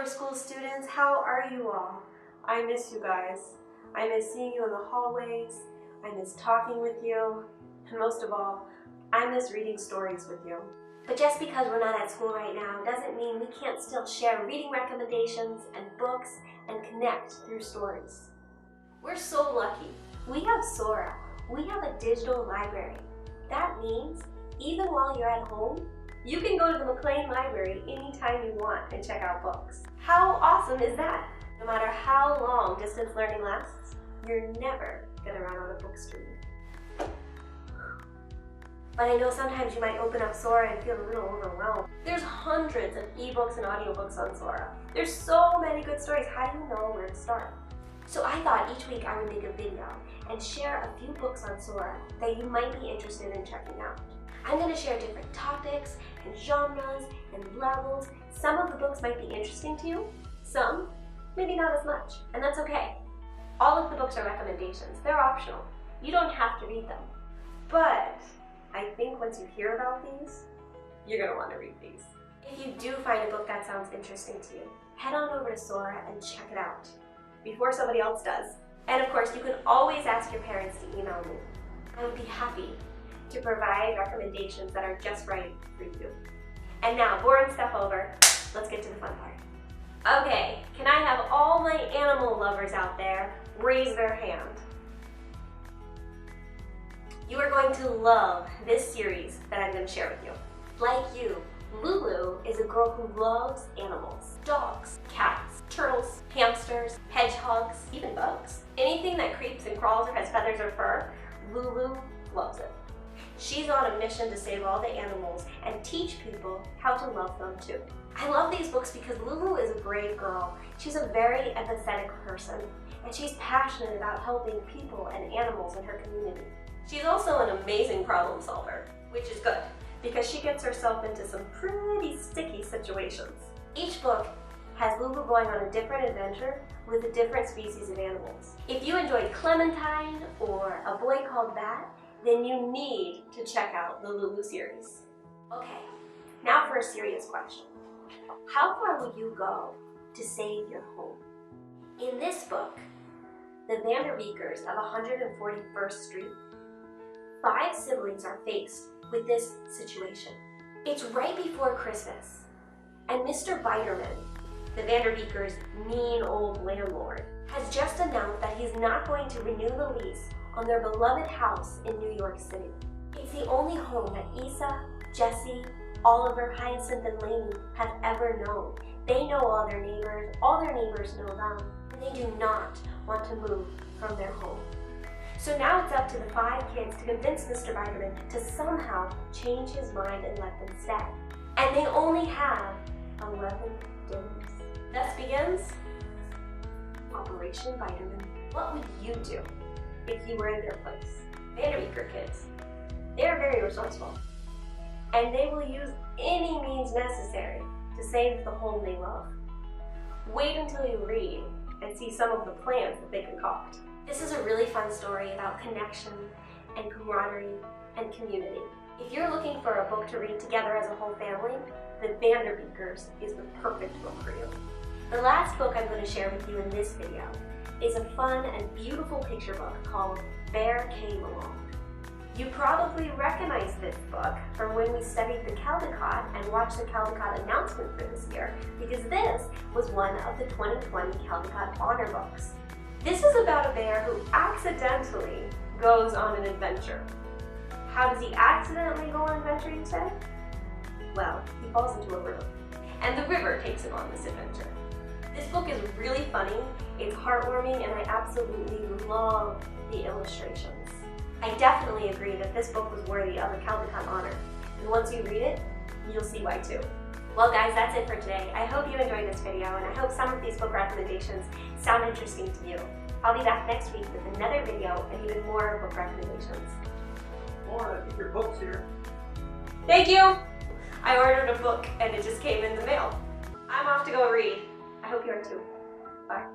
Summer School students, how are you all? I miss you guys. I miss seeing you in the hallways. I miss talking with you. And most of all, I miss reading stories with you. But just because we're not at school right now doesn't mean we can't still share reading recommendations and books and connect through stories. We're so lucky. We have Sora. We have a digital library. That means even while you're at home, you can go to the McLean Library anytime you want and check out books. How awesome is that? No matter how long distance learning lasts, you're never gonna run out of books to read. But I know sometimes you might open up Sora and feel a little overwhelmed. There's hundreds of ebooks and audiobooks on Sora. There's so many good stories. How do you know where to start? So I thought each week I would make a video and share a few books on Sora that you might be interested in checking out. I'm going to share different topics and genres and levels. Some of the books might be interesting to you, some maybe not as much, and that's okay. All of the books are recommendations. They're optional. You don't have to read them. But I think once you hear about these, you're going to want to read these. If you do find a book that sounds interesting to you, head on over to Sora and check it out before somebody else does. And of course, you can always ask your parents to email me. I would be happy to provide recommendations that are just right for you. And now, boring stuff over, let's get to the fun part. Okay, can I have all my animal lovers out there raise their hand? You are going to love this series that I'm going to share with you. Like you, Lulu is a girl who loves animals. Dogs, cats, turtles, hamsters, hedgehogs, even bugs. Anything that creeps and crawls or has feathers or fur, Lulu loves it. She's on a mission to save all the animals and teach people how to love them too. I love these books because Lulu is a brave girl. She's a very empathetic person, and she's passionate about helping people and animals in her community. She's also an amazing problem solver, which is good because she gets herself into some pretty sticky situations. Each book has Lulu going on a different adventure with a different species of animals. If you enjoyed Clementine or A Boy Called Bat, then you need to check out the Lulu series. Okay, now for a serious question. How far will you go to save your home? In this book, The Vanderbeekers of 141st Street, 5 siblings are faced with this situation. It's right before Christmas, and Mr. Biderman, the Vanderbeekers' mean old landlord, has just announced that he's not going to renew the lease on their beloved house in New York City. It's the only home that Isa, Jesse, Oliver, Hyacinth, and Lainey have ever known. They know all their neighbors know them, and they do not want to move from their home. So now it's up to the 5 kids to convince Mr. Biderman to somehow change his mind and let them stay. And they only have 11 days. Thus begins Operation Biderman. What would you do if you were in their place? Vanderbeeker kids, they're very resourceful, and they will use any means necessary to save the home they love. Wait until you read and see some of the plans that they concoct. This is a really fun story about connection and camaraderie and community. If you're looking for a book to read together as a whole family, The Vanderbeekers is the perfect book for you. The last book I'm going to share with you in this video is a fun and beautiful picture book called Bear Came Along. You probably recognize this book from when we studied the Caldecott and watched the Caldecott announcement for this year, because this was one of the 2020 Caldecott honor books. This is about a bear who accidentally goes on an adventure. How does he accidentally go on an adventure, you say? Well, he falls into a river, and the river takes him on this adventure. This book is really funny, it's heartwarming, and I absolutely love the illustrations. I definitely agree that this book was worthy of a Caldecott honor, and once you read it, you'll see why too. Well guys, that's it for today. I hope you enjoyed this video, and I hope some of these book recommendations sound interesting to you. I'll be back next week with another video and even more book recommendations. Laura, I think your book's here. Thank you! I ordered a book and it just came in the mail. I'm off to go read. I hope you are too. Bye.